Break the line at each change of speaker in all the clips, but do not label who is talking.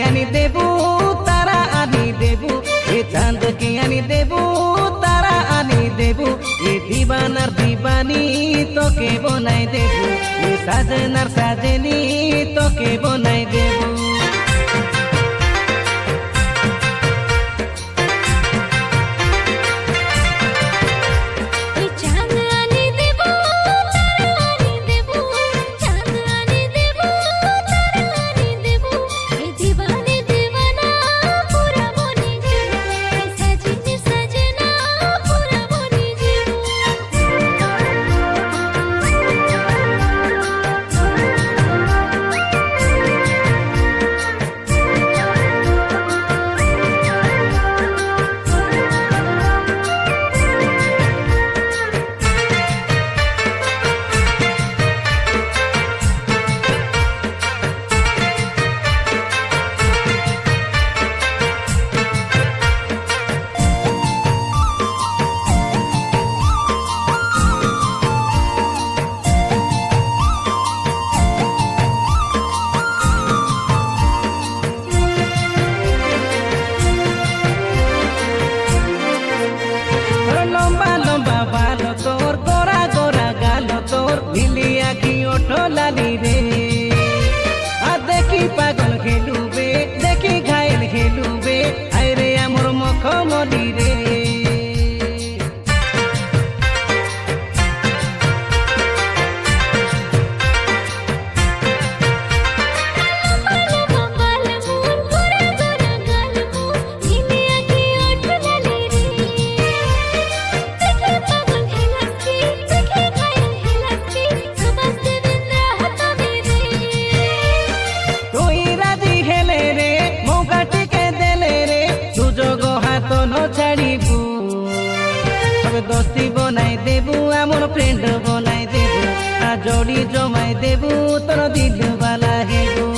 আনি দেবু তারা আনি দেবু এ চাঁদকে আনি দেবু তারা আনি দেবু এ দিবানার দিবানি তোকে বনাই দেবু এ সাজনার সাজনি তোকে বনাই দেবু লালি রে আর দেখি পাগল খেলুবে দেখি ঘায়েল খেলুবে আইরে আমার মখমলি রে दोस्ती बनाई देबू आमर फ्रेंड बनाई देबू आ जोड़ी जमाई देबू तोर दिल वाला हेबू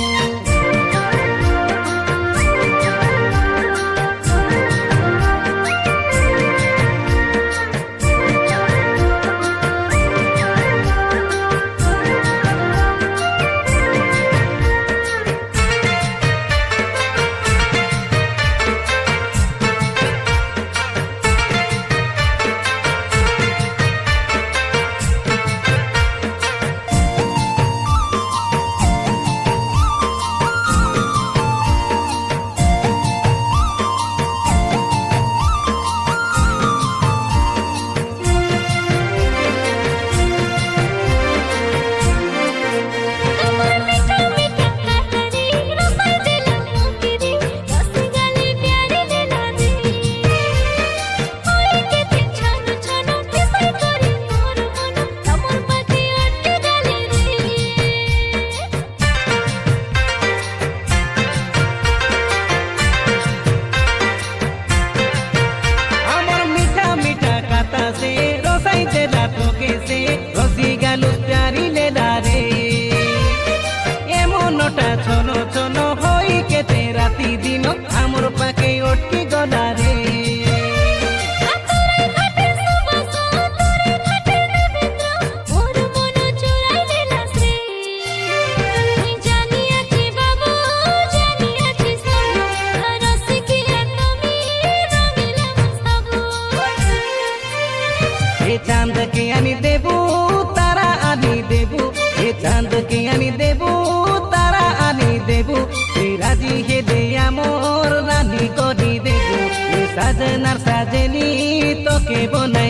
छोनो छोनो होई केते राती दिन आमर पाके अटकी गला रे चांद के आनी देबू तारा आनी देबू ये चांद के आनी देबू तारा आनी देबू राजी हे दे आमर रानी करी देबू साजनार साजनी तोके बनाई